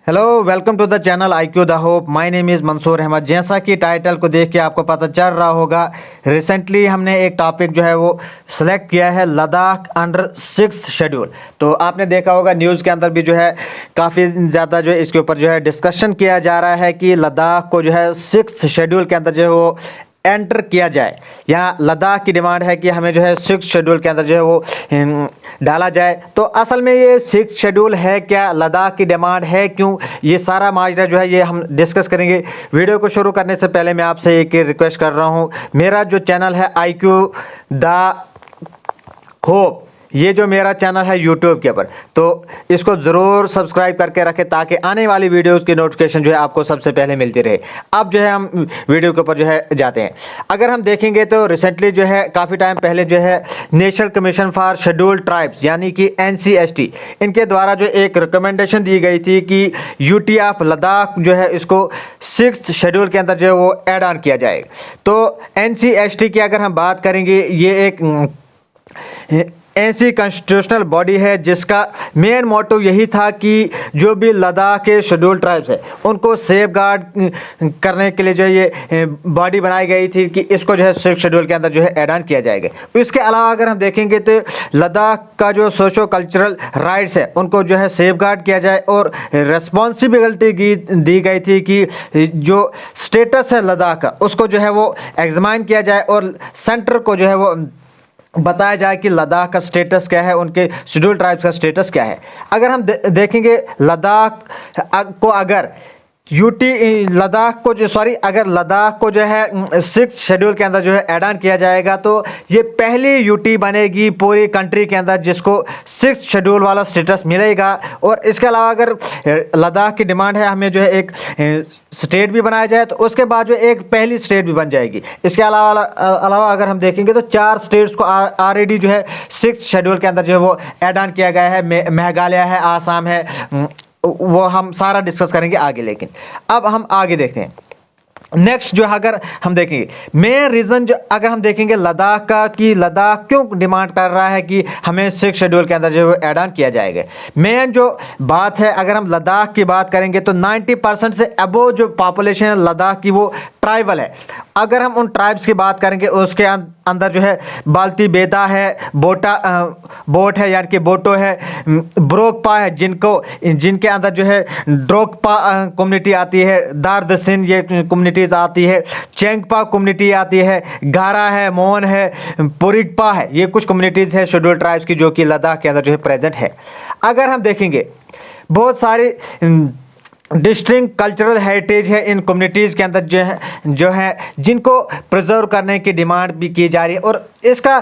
Hello, welcome to the channel IQ the hope. My name is Mansoor Ahmad. जैसा कि title को देख के आपको पता चल रहा होगा, रिसेंटली हमने एक टॉपिक जो है वो सिलेक्ट किया है, लद्दाख अंडर 6th शेड्यूल। तो आपने देखा होगा न्यूज़ के अंदर भी जो है काफ़ी ज़्यादा जो है इसके ऊपर जो है डिस्कशन किया जा रहा है कि लद्दाख को जो है 6th शेड्यूल के अंदर जो है वो एंटर किया जाए। यहाँ लद्दाख की डिमांड है कि हमें जो है 6th शेड्यूल के अंदर जो है वो डाला जाए। तो असल में ये 6th शेड्यूल है क्या, लद्दाख की डिमांड है क्यों, ये सारा माजरा जो है ये हम डिस्कस करेंगे। वीडियो को शुरू करने से पहले मैं आपसे एक रिक्वेस्ट कर रहा हूँ, मेरा जो चैनल है IQ द होप, ये जो मेरा चैनल है यूट्यूब के ऊपर, तो इसको ज़रूर सब्सक्राइब करके रखें ताकि आने वाली वीडियोस की नोटिफिकेशन जो है आपको सबसे पहले मिलती रहे। अब जो है हम वीडियो के ऊपर जो है जाते हैं। अगर हम देखेंगे तो रिसेंटली जो है काफ़ी टाइम पहले जो है national commission for scheduled tribes यानी कि NCST, इनके द्वारा जो एक रिकमेंडेशन दी गई थी कि यूटी ऑफ लद्दाख जो है इसको 6th शेड्यूल के अंदर जो है वो ऐड ऑन किया जाए। तो NCST की अगर हम बात करेंगे, ये एक ऐसी कॉन्स्टिट्यूशनल बॉडी है जिसका मेन मोटिव यही था कि जो भी लद्दाख के शेड्यूल ट्राइब्स है उनको सेफ गार्ड करने के लिए जो ये बॉडी बनाई गई थी कि इसको जो है 6th शेड्यूल के अंदर जो है ऐड ऑन किया जाएगा। इसके अलावा अगर हम देखेंगे तो लद्दाख का जो सोशो कल्चरल राइट्स है उनको जो है सेफ गार्ड किया जाए और रिस्पॉन्सिबिलिटी दी गई थी कि जो स्टेटस है लद्दाख का उसको जो है वो एग्जामाइन किया जाए और सेंटर को जो है वो बताया जाए कि लद्दाख का स्टेटस क्या है, उनके शेड्यूल ट्राइब्स का स्टेटस क्या है। अगर हम देखेंगे लद्दाख को अगर अगर लद्दाख को जो है 6th शेड्यूल के अंदर जो है ऐड ऑन किया जाएगा तो ये पहली यूटी बनेगी पूरी कंट्री के अंदर जिसको 6th शेड्यूल वाला स्टेटस मिलेगा। और इसके अलावा अगर लद्दाख की डिमांड है हमें जो है एक स्टेट भी बनाया जाए तो उसके बाद जो एक पहली स्टेट भी बन जाएगी। इसके अलावा अगर हम देखेंगे तो 4 स्टेट्स को ऑलरेडी जो है 6th शेड्यूल के अंदर जो है वो ऐड ऑन किया गया है। मेघालय है, आसाम है, वो हम सारा डिस्कस करेंगे आगे। लेकिन अब हम आगे देखते हैं नेक्स्ट जो अगर हम देखेंगे मेन रीज़न जो अगर हम देखेंगे लद्दाख का कि लद्दाख क्यों डिमांड कर रहा है कि हमें 6th शेड्यूल के अंदर जो है ऐड ऑन किया जाएगा। मेन जो बात है अगर हम लद्दाख की बात करेंगे तो 90% से अबोव जो पॉपुलेशन है लद्दाख की वो ट्राइबल है। अगर हम उन ट्राइब्स की बात करेंगे उसके अंदर जो है बाल्टी बेदा है, बोट है यानी कि बोटो है, ब्रोकपा है जिनके अंदर जो है ड्रोकपा कम्युनिटी आती है, दारदसिन ये कम्युनिटीज़ आती है, चेंगपा कम्युनिटी आती है, गारा है, मोन है, पुरिगपा है, ये कुछ कम्युनिटीज़ है शेड्यूल ट्राइब्स की जो कि लद्दाख के अंदर जो है प्रेजेंट है। अगर हम देखेंगे बहुत सारे डिस्टिंक्ट कल्चरल हेरिटेज है इन कम्युनिटीज़ के अंदर जो है जिनको प्रिजर्व करने की डिमांड भी की जा रही है। और इसका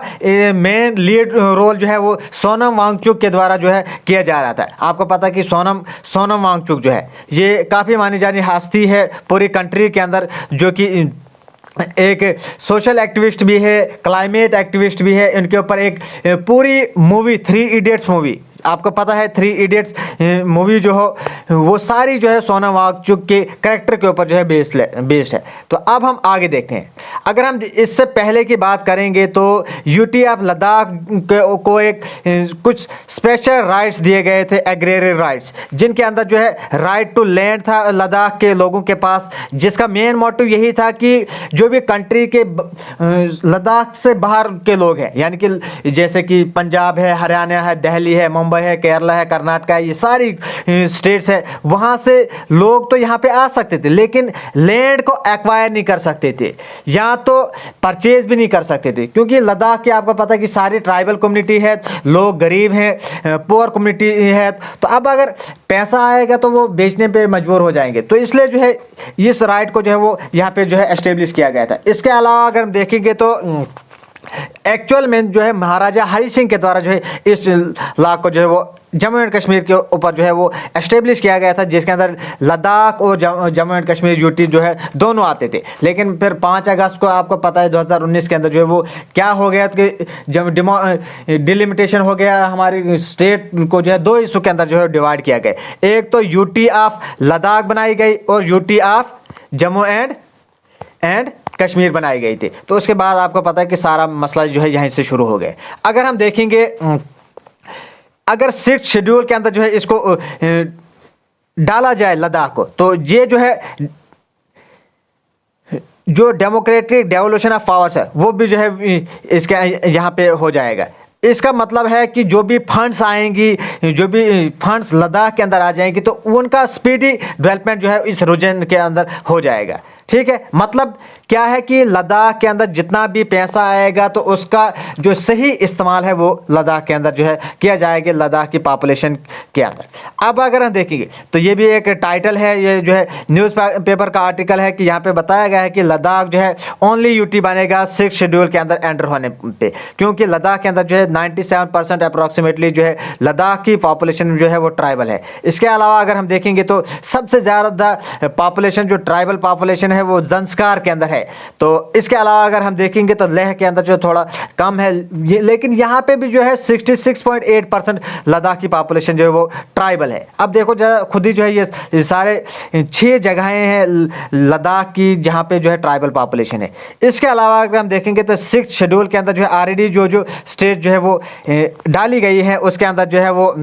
मेन लीड रोल जो है वो सोनम वांगचुक के द्वारा जो है किया जा रहा था। आपको पता है कि सोनम वांगचुक जो है ये काफ़ी मानी जानी हस्ती है पूरी कंट्री के अंदर, जो कि एक सोशल एक्टिविस्ट भी है, क्लाइमेट एक्टिविस्ट भी है। इनके ऊपर एक पूरी मूवी 3 इडियट्स मूवी, आपको पता है 3 इडियट्स मूवी जो हो वो सारी जो है सोनम वांगचुक के कैरेक्टर के ऊपर जो है बेस्ड है। तो अब हम आगे देखते हैं। अगर हम इससे पहले की बात करेंगे तो यूटी ऑफ लद्दाख को एक कुछ स्पेशल राइट्स दिए गए थे, एग्रेरियन राइट्स, जिनके अंदर जो है राइट टू लैंड था लद्दाख के लोगों के पास, जिसका मेन मोटिव यही था कि जो भी कंट्री के लद्दाख से बाहर के लोग हैं यानी कि जैसे कि पंजाब है, हरियाणा है, दिल्ली है, मुंबई है, केरला है, कर्नाटक है, ये सारी स्टेट्स है, वहाँ से लोग तो यहाँ पे आ सकते थे लेकिन लैंड को एक्वायर नहीं कर सकते थे या तो परचेज भी नहीं कर सकते थे, क्योंकि लद्दाख की आपको पता है कि सारी ट्राइबल कम्युनिटी है, लोग गरीब हैं, पुअर कम्युनिटी है। तो अब अगर पैसा आएगा तो वो बेचने पे मजबूर हो जाएंगे, तो इसलिए जो है इस राइट को जो है वो यहाँ पे जो है एस्टेब्लिश किया गया था। इसके अलावा अगर हम देखेंगे तो एक्चुअल में जो है महाराजा हरि सिंह के द्वारा जो है इस लॉ को जो है वो जम्मू एंड कश्मीर के ऊपर जो है वो एस्टेब्लिश किया गया था, जिसके अंदर लद्दाख और जम्मू एंड कश्मीर यूटी जो है दोनों आते थे। लेकिन फिर 5 अगस्त को आपको पता है 2019 के अंदर जो है वो क्या हो गया कि जब डिलिमिटेशन हो गया, हमारी स्टेट को जो है 2 हिस्सों के अंदर जो है डिवाइड किया गया। एक तो यूटी ऑफ लद्दाख बनाई गई और UT of Jammu and Kashmir बनाई गई थी। तो उसके बाद आपको पता है कि सारा मसला जो है यहीं से शुरू हो गया। अगर हम देखेंगे अगर 6th शेड्यूल के अंदर जो है इसको डाला जाए लद्दाख को, तो ये जो है जो डेमोक्रेटिक डेवोल्यूशन ऑफ पावर्स है वो भी जो है इसके यहाँ पे हो जाएगा। इसका मतलब है कि जो भी फंड्स आएंगी, जो भी फंड्स लद्दाख के अंदर आ जाएंगी, तो उनका स्पीडी डेवलपमेंट जो है इस रीजन के अंदर हो जाएगा। ठीक है, मतलब क्या है कि लद्दाख के अंदर जितना भी पैसा आएगा तो उसका जो सही इस्तेमाल है वो लद्दाख के अंदर जो है किया जाएगा, लद्दाख की पॉपुलेशन के अंदर। अब अगर हम देखेंगे तो ये भी एक टाइटल है, ये जो है न्यूज़ पेपर का आर्टिकल है कि यहाँ पे बताया गया है कि लद्दाख जो है ओनली यूटी बनेगा 6 शेड्यूल के अंदर एंटर होने पे, क्योंकि लद्दाख के अंदर जो है 97% अप्रॉक्सीमेटली जो है लद्दाख की पॉपुलेशन जो है वो ट्राइबल है। इसके अलावा अगर हम देखेंगे तो सबसे ज़्यादा पॉपुलेशन जो ट्राइबल पॉपुलेशन है वो ज़ंस्कार के अंदर है। तो इसके अलावा अगर हम देखेंगे तो लेह के अंदर जो थोड़ा कम है, लेकिन यहाँ पे भी जो है 66.8% लद्दाख की पॉपुलेशन जो है वो ट्राइबल है। अब देखो जरा खुद ही जो है ये सारे 6 जगहें हैं लद्दाख की जहाँ पे जो है ट्राइबल पॉपुलेशन है। इसके अलावा अगर हम देखेंगे तो 6 शेड्यूल के अंदर जो है ऑलरेडी जो स्टेट जो है वो डाली गई है, उसके अंदर जो है वो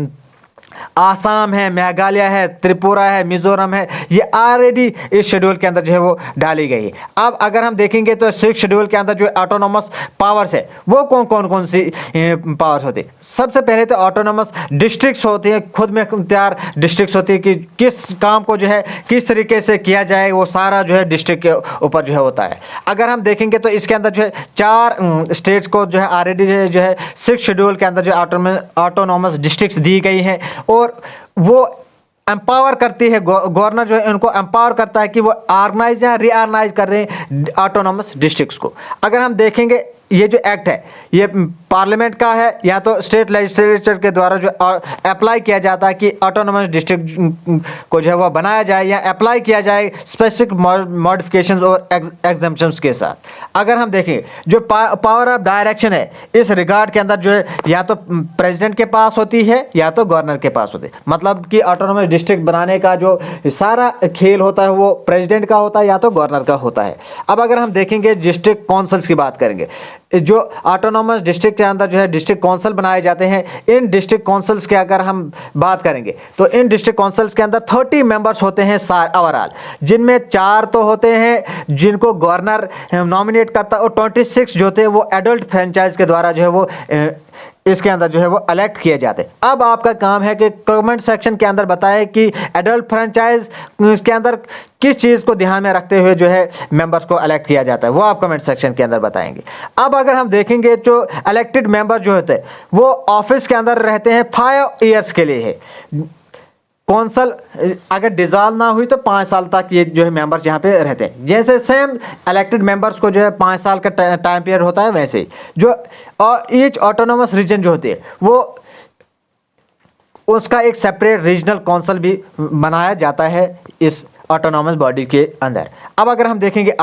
आसाम है, मेघालय है, त्रिपुरा है, मिजोरम है, ये ऑलरेडी इस शेड्यूल के अंदर जो है वो डाली गई है। अब अगर हम देखेंगे तो 6 शेड्यूल के अंदर जो ऑटोनोमस पावर्स है वो कौन सी पावर्स होती है। सबसे पहले तो ऑटोनोमस डिस्ट्रिक्ट्स होती हैं, खुद में इख्तियार डिस्ट्रिक्ट्स होती है कि किस काम को जो है किस तरीके से किया जाए, वो सारा जो है डिस्ट्रिक्ट के ऊपर जो है होता है। अगर हम देखेंगे तो इसके अंदर जो है 4 स्टेट्स को जो है ऑलरेडी जो है 6 शेड्यूल के अंदर जो ऑटोनोमस डिस्ट्रिक्ट्स दी गई हैं, और वो एम्पावर करती है, गवर्नर जो है उनको एम्पावर करता है कि वो ऑर्गेनाइज या रीऑर्गेनाइज कर रहे हैं ऑटोनॉमस डिस्ट्रिक्ट्स को। अगर हम देखेंगे ये जो एक्ट है ये पार्लियामेंट का है या तो स्टेट लेजिस्लेचर के द्वारा जो अप्लाई किया जाता है कि ऑटोनॉमस डिस्ट्रिक्ट को जो है वो बनाया जाए या अप्लाई किया जाए स्पेसिफिक मॉडिफिकेशंस और एग्जम्पशंस के साथ। अगर हम देखें जो पावर ऑफ डायरेक्शन है इस रिगार्ड के अंदर जो है या तो प्रेसिडेंट के पास होती है या तो गवर्नर के पास होती है, मतलब कि ऑटोनॉमस डिस्ट्रिक्ट बनाने का जो सारा खेल होता है वो प्रेसिडेंट का होता है या तो गवर्नर का होता है। अब अगर हम देखेंगे डिस्ट्रिक्ट काउंसिल्स की बात करेंगे, जो ऑटोनॉमस डिस्ट्रिक्ट के अंदर जो है डिस्ट्रिक्ट काउंसिल बनाए जाते हैं, इन डिस्ट्रिक्ट काउंसिल्स की अगर हम बात करेंगे तो इन डिस्ट्रिक्ट काउंसिल्स के अंदर 30 मेंबर्स होते हैं ओवरऑल, जिनमें 4 तो होते हैं जिनको गवर्नर नॉमिनेट करता है और 26 जो होते हैं वो एडल्ट फ्रेंचाइज के द्वारा जो है वो इसके अंदर जो है वो इलेक्ट किए जाते हैं। अब आपका काम है कि कमेंट सेक्शन के अंदर बताएं कि एडल्ट फ्रेंचाइज के अंदर किस चीज़ को ध्यान में रखते हुए जो है मेंबर्स को इलेक्ट किया जाता है, वो आप कमेंट सेक्शन के अंदर बताएंगे। अब अगर हम देखेंगे जो इलेक्टेड मेंबर जो होते हैं वो ऑफिस के अंदर रहते हैं 5 ईयर्स के लिए है। कौंसल अगर डिजॉल्व ना हुई तो 5 साल तक ये जो है मेंबर्स यहाँ पे रहते हैं। जैसे सेम इलेक्टेड मेंबर्स को जो है 5 साल का टाइम पीरियड होता है, वैसे ही जो और ईच ऑटोनोमस रीजन जो होती है वो उसका एक सेपरेट रीजनल काउंसिल भी बनाया जाता है इस ऑटोनोमस बॉडी के अंदर। अब अगर हम देखेंगे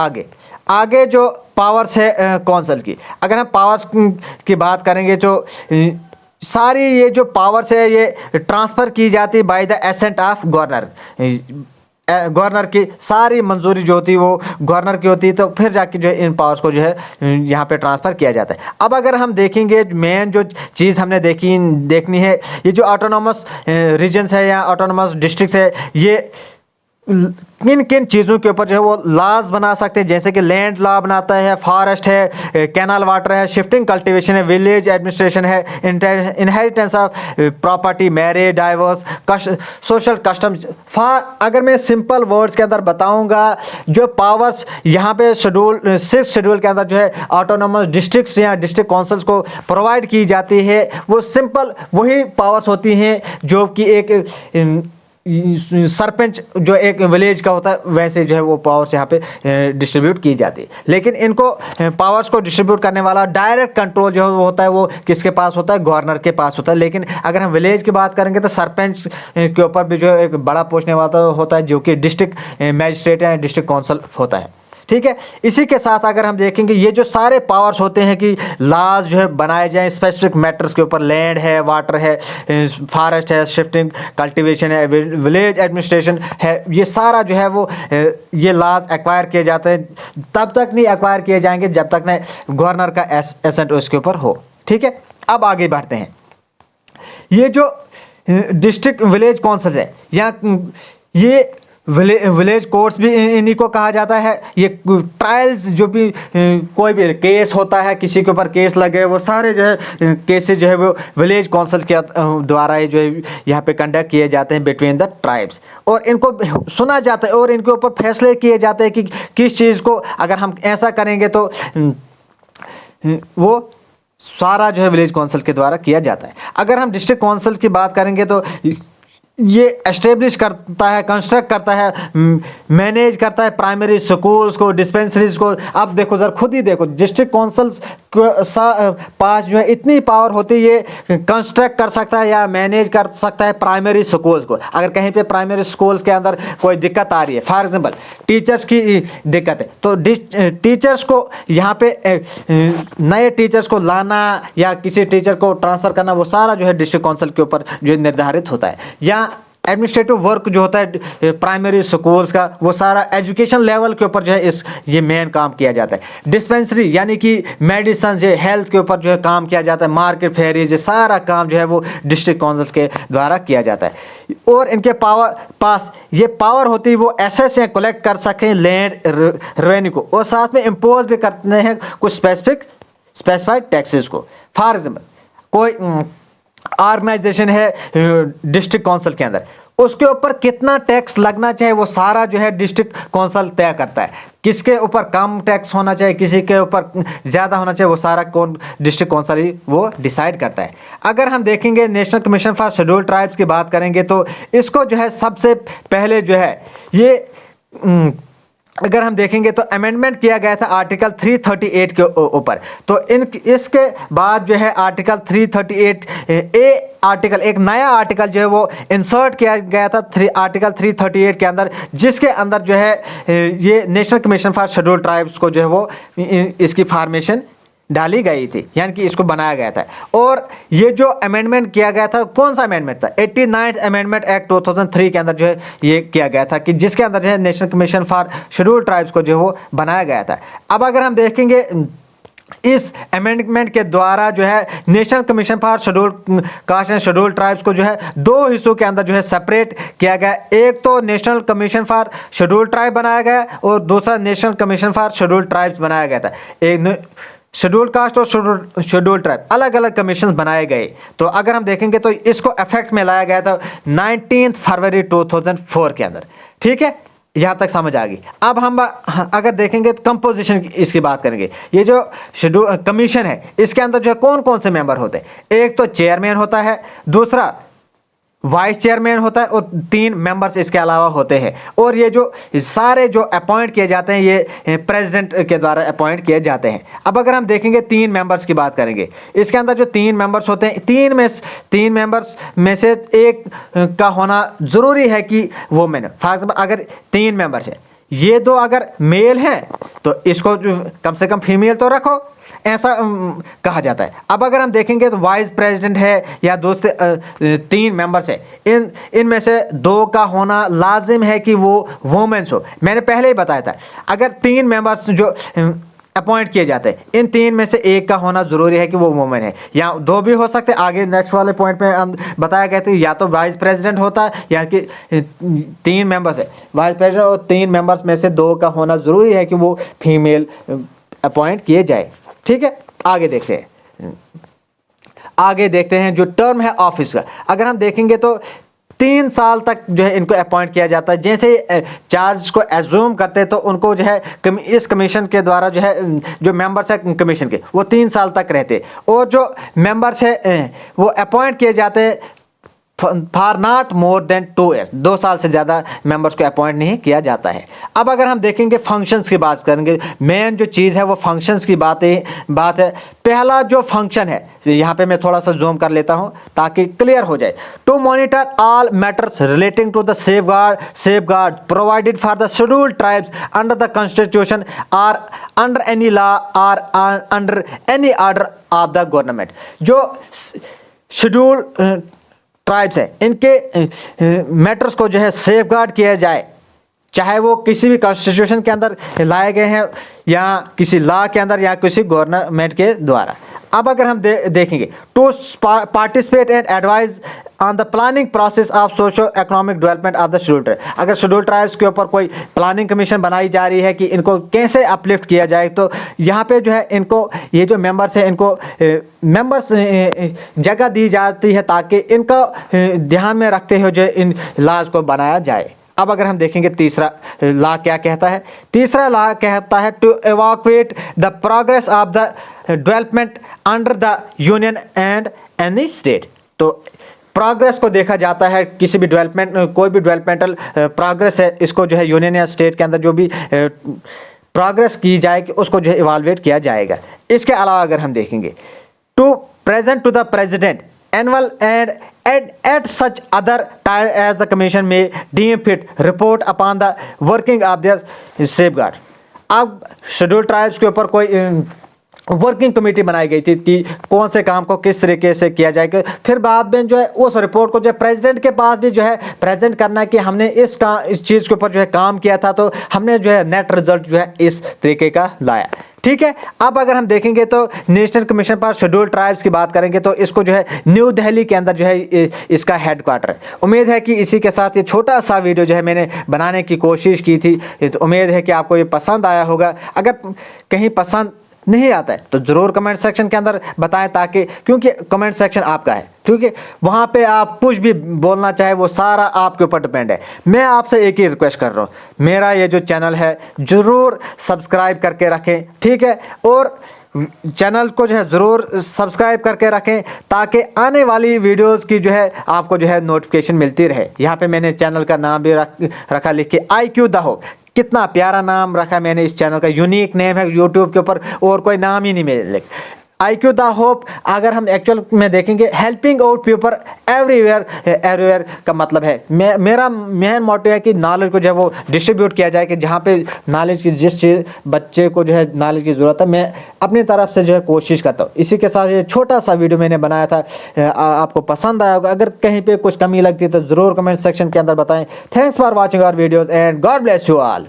आगे जो पावर्स है काउंसिल की, अगर हम पावर्स की बात करेंगे तो सारी ये जो पावर्स है ये ट्रांसफ़र की जाती है by the ascent of governor. Governor की सारी मंजूरी जो होती है वो गवर्नर की होती है, तो फिर जाके जो है इन पावर्स को जो है यहाँ पे ट्रांसफ़र किया जाता है। अब अगर हम देखेंगे मेन जो चीज़ हमने देखनी है, ये जो ऑटोनॉमस रीजन्स है या ऑटोनॉमस डिस्ट्रिक्ट्स है ये किन किन चीज़ों के ऊपर जो है वो लॉज बना सकते हैं, जैसे कि लैंड लॉ बनाता है, फॉरेस्ट है, कैनाल वाटर है, शिफ्टिंग कल्टीवेशन है, विलेज एडमिनिस्ट्रेशन है, inheritance of property, marriage, divorce, social customs. अगर मैं सिंपल वर्ड्स के अंदर बताऊंगा जो पावर्स यहाँ पे 6 शेड्यूल के अंदर जो है ऑटोनॉमस डिस्ट्रिक्ट्स या डिस्ट्रिक्ट काउंसिल्स को प्रोवाइड की जाती है, वो सिंपल वही पावर्स होती हैं जो कि एक सरपंच जो एक विलेज का होता है वैसे जो है वो पावर्स यहाँ पे डिस्ट्रीब्यूट की जाती है। लेकिन इनको पावर्स को डिस्ट्रीब्यूट करने वाला डायरेक्ट कंट्रोल जो वो होता है वो किसके पास होता है, गवर्नर के पास होता है। लेकिन अगर हम विलेज की बात करेंगे तो सरपंच के ऊपर भी जो है एक बड़ा पोषने वाला होता है जो कि डिस्ट्रिक्ट मैजिस्ट्रेट या डिस्ट्रिक्ट काउंसिल होता है। ठीक है, इसी के साथ अगर हम देखेंगे ये जो सारे पावर्स होते हैं कि लॉज जो है बनाए जाएं स्पेसिफिक मैटर्स के ऊपर, लैंड है, वाटर है, फॉरेस्ट है, शिफ्टिंग कल्टीवेशन है, विलेज एडमिनिस्ट्रेशन है, ये सारा जो है वो ये लॉज एक्वायर किए जाते हैं। तब तक नहीं एक्वायर किए जाएंगे जब तक न गवर्नर का एसेंट उसके ऊपर हो। ठीक है, अब आगे बढ़ते हैं। ये जो डिस्ट्रिक्ट विलेज काउंसिल है या ये विलेज कोर्ट्स भी इन्हीं को कहा जाता है। ये ट्रायल्स जो भी कोई भी केस होता है, किसी के ऊपर केस लगे, वो सारे जो है केसेस जो है वो विलेज काउंसिल के द्वारा जो है यहाँ पे कंडक्ट किए जाते हैं बिटवीन द ट्राइब्स, और इनको सुना जाता है और इनके ऊपर फैसले किए जाते हैं कि किस चीज़ को अगर हम ऐसा करेंगे तो वो सारा जो है विलेज काउंसिल के द्वारा किया जाता है। अगर हम डिस्ट्रिक्ट काउंसिल की बात करेंगे तो ये एस्टेब्लिश करता है, कंस्ट्रक्ट करता है, मैनेज करता है प्राइमरी स्कूल्स को, डिस्पेंसरीज को। अब देखो ज़रा खुद ही देखो, डिस्ट्रिक्ट काउंसिल्स के पास जो है इतनी पावर होती है, ये कंस्ट्रक्ट कर सकता है या मैनेज कर सकता है प्राइमरी स्कूल्स को। अगर कहीं पे प्राइमरी स्कूल्स के अंदर कोई दिक्कत आ रही है, फॉर एग्जांपल टीचर्स की दिक्कत है, तो टीचर्स को यहाँ पे नए टीचर्स को लाना या किसी टीचर को ट्रांसफ़र करना, वो सारा जो है डिस्ट्रिक्ट काउंसिल के ऊपर जो निर्धारित होता है। या एडमिनिस्ट्रेटिव वर्क जो होता है प्राइमरी स्कूल्स का, वो सारा एजुकेशन लेवल के ऊपर जो है ये मेन काम किया जाता है। डिस्पेंसरी यानी कि मेडिसिन ये हेल्थ के ऊपर जो है काम किया जाता है। मार्केट फेयरीज, ये सारा काम जो है वो डिस्ट्रिक्ट काउंसिल्स के द्वारा किया जाता है। और इनके पास ये पावर होती है, वो एसेस या कलेक्ट कर सकें लैंड रेवेन्यू को, और साथ में इम्पोज भी करते हैं कुछ स्पेसिफाइड टैक्सेस को। फॉर एग्जाम्पल कोई ऑर्गेनाइजेशन है डिस्ट्रिक्ट काउंसिल के अंदर, उसके ऊपर कितना टैक्स लगना चाहिए वो सारा जो है डिस्ट्रिक्ट काउंसिल तय करता है। किसके ऊपर कम टैक्स होना चाहिए, किसी के ऊपर ज़्यादा होना चाहिए, वो सारा कौन डिस्ट्रिक्ट काउंसिल ही वो डिसाइड करता है। अगर हम देखेंगे national commission for scheduled tribes की बात करेंगे तो इसको जो है सबसे पहले जो है ये अगर हम देखेंगे तो अमेंडमेंट किया गया था आर्टिकल 338 के ऊपर। तो इसके बाद जो है आर्टिकल 338 आर्टिकल, एक नया आर्टिकल जो है वो इंसर्ट किया गया था आर्टिकल 338 के अंदर, जिसके अंदर जो है ये national commission for scheduled tribes को जो है वो इसकी फॉर्मेशन डाली गई थी, यानी कि इसको बनाया गया था। और ये जो अमेंडमेंट किया गया था, कौन सा अमेंडमेंट था? 89th अमेंडमेंट एक्ट 2003 के अंदर जो है ये किया गया था, कि जिसके अंदर जो है national commission for scheduled tribes को जो है वो बनाया गया था। अब अगर हम देखेंगे इस अमेंडमेंट के द्वारा जो है national commission for scheduled caste and scheduled tribes को जो है दो हिस्सों के अंदर जो है सेपरेट किया गया। एक तो national commission for scheduled tribe बनाया गया और दूसरा national commission for scheduled tribes बनाया गया था। एक शेड्यूल्ड कास्ट और शेड्यूल्ड ट्राइब अलग अलग कमीशन बनाए गए। तो अगर हम देखेंगे तो इसको इफेक्ट में लाया गया था 19 फरवरी 2004 के अंदर। ठीक है, यहाँ तक समझ आ गई। अब हम अगर देखेंगे तो कंपोजिशन इसकी बात करेंगे। ये जो शेड्यूल कमीशन है, इसके अंदर जो है कौन कौन से मेंबर होते हैं? एक तो चेयरमैन होता है, दूसरा वाइस चेयरमैन होता है और 3 मेंबर्स इसके अलावा होते हैं। और ये जो सारे जो अपॉइंट किए जाते हैं ये प्रेसिडेंट के द्वारा अपॉइंट किए जाते हैं। अब अगर हम देखेंगे 3 मेंबर्स की बात करेंगे, इसके अंदर जो 3 मेंबर्स होते हैं, 3 मेंबर्स में से एक का होना ज़रूरी है कि वो मैंने फॉर एग्जाम्पल अगर 3 मेंबर्स हैं, ये 2 अगर मेल हैं तो इसको कम से कम फीमेल तो रखो, ऐसा कहा जाता है। अब अगर हम देखेंगे तो वाइस प्रेसिडेंट है या 2 से 3 मेंबर्स है, इनमें से 2 का होना लाजिम है कि वो वुमेन्स हो। मैंने पहले ही बताया था, अगर 3 मेंबर्स जो अपॉइंट किए जाते हैं, इन 3 में से एक का होना ज़रूरी है कि वो वुमेन है, या 2 भी हो सकते हैं। आगे नेक्स्ट वाले पॉइंट में बताया गया था या तो वाइस प्रेसिडेंट होता है या कि 3 मेंबर्स है वाइस प्रेसिडेंट, और 3 मेंबर्स में से 2 का होना ज़रूरी है कि वो फीमेल अपॉइंट किए जाए। ठीक है, आगे देखते हैं जो टर्म है ऑफिस का। अगर हम देखेंगे तो 3 साल तक जो है इनको अपॉइंट किया जाता है। जैसे चार्ज को एज्यूम करते हैं तो उनको जो है इस कमीशन के द्वारा जो है जो मेंबर्स है कमीशन के, वो 3 साल तक रहते हैं। और जो मेंबर्स है वो अपॉइंट किए जाते हैं for not more than 2 years, 2 साल से ज़्यादा मेंबर्स को अपॉइंट नहीं किया जाता है। अब अगर हम देखेंगे फंक्शंस की बात करेंगे, मेन जो चीज़ है वो फंक्शंस की बात है। पहला जो फंक्शन है, यहाँ पे मैं थोड़ा सा जूम कर लेता हूँ ताकि क्लियर हो जाए। To monitor all matters relating to the safeguard provided for the scheduled tribes under the constitution or under any law or under any order of the government. जो शेड्यूल ट्राइब्स है, इनके matters को जो है safeguard किया जाए चाहे वो किसी भी कॉन्स्टिट्यूशन के अंदर लाए गए हैं या किसी लॉ के अंदर या किसी गवर्नमेंट के द्वारा। अब अगर हम देखेंगे to participate and advise on the planning process of socio economic development of the schedule tribe. अगर शेड्यूल ट्राइब्स के ऊपर कोई प्लानिंग कमीशन बनाई जा रही है कि इनको कैसे अपलिफ्ट किया जाए, तो यहाँ पे जो है इनको ये जो मेंबर्स हैं इनको मेंबर्स जगह दी जाती है ताकि इनको ध्यान में रखते हुए जो इन लॉज को बनाया जाए। अब अगर हम देखेंगे तीसरा लॉ क्या कहता है, तीसरा लॉ कहता है to evaluate the progress of the development under the union and any state. तो प्रोग्रेस को देखा जाता है, किसी भी डेवलपमेंट कोई भी डेवलपमेंटल प्रोग्रेस है इसको जो है यूनियन या स्टेट के अंदर जो भी प्रोग्रेस की जाए कि उसको जो है इवाल्वेट किया जाएगा। इसके अलावा अगर हम देखेंगे to present to the president annual and at such other time as the commission may deem fit report upon the working of their safeguard। अब शेड्यूल ट्राइब्स के ऊपर कोई वर्किंग कमेटी बनाई गई थी कि कौन से काम को किस तरीके से किया जाएगा, फिर बाद में जो है उस रिपोर्ट को जो है प्रेसिडेंट के पास भी जो है प्रेजेंट करना है कि हमने इस चीज़ के ऊपर जो है काम किया था, तो हमने जो है नेट रिजल्ट जो है इस तरीके का लाया। ठीक है, अब अगर हम देखेंगे तो national commission for schedule tribes की बात करेंगे तो इसको जो है न्यू दिल्ली के अंदर जो है इसका हेडक्वार्टर है। उम्मीद है कि इसी के साथ ये छोटा सा वीडियो जो है मैंने बनाने की कोशिश की थी, तो उम्मीद है कि आपको ये पसंद आया होगा। अगर कहीं पसंद नहीं आता है तो ज़रूर कमेंट सेक्शन के अंदर बताएं, ताकि क्योंकि कमेंट सेक्शन आपका है, क्योंकि वहाँ पे आप कुछ भी बोलना चाहे वो सारा आपके ऊपर डिपेंड है। मैं आपसे एक ही रिक्वेस्ट कर रहा हूँ, मेरा ये जो चैनल है ज़रूर सब्सक्राइब करके रखें, ठीक है, और चैनल को जो है ज़रूर सब्सक्राइब करके रखें ताकि आने वाली वीडियोस की जो है आपको जो है नोटिफिकेशन मिलती रहे। यहाँ पे मैंने चैनल का नाम भी रखा लिख के IQ द होप। कितना प्यारा नाम रखा मैंने इस चैनल का, यूनिक नेम है, यूट्यूब के ऊपर और कोई नाम ही नहीं मिले। IQ द होप अगर हम एक्चुअल में देखेंगे हेल्पिंग आउट पीपल एवरीवेयर का मतलब है, मेरा मेन मोटिव है कि नॉलेज को जो है वो डिस्ट्रीब्यूट किया जाए, कि जहाँ पे नॉलेज की जिस चीज़ बच्चे को जो है नॉलेज की ज़रूरत है मैं अपनी तरफ से जो है कोशिश करता हूँ। इसी के साथ ये छोटा सा वीडियो मैंने बनाया था, आपको पसंद आया होगा। अगर कहीं पर कुछ कमी लगती है तो ज़रूर कमेंट सेक्शन के अंदर बताएँ। Thanks for watching our videos and God bless you all.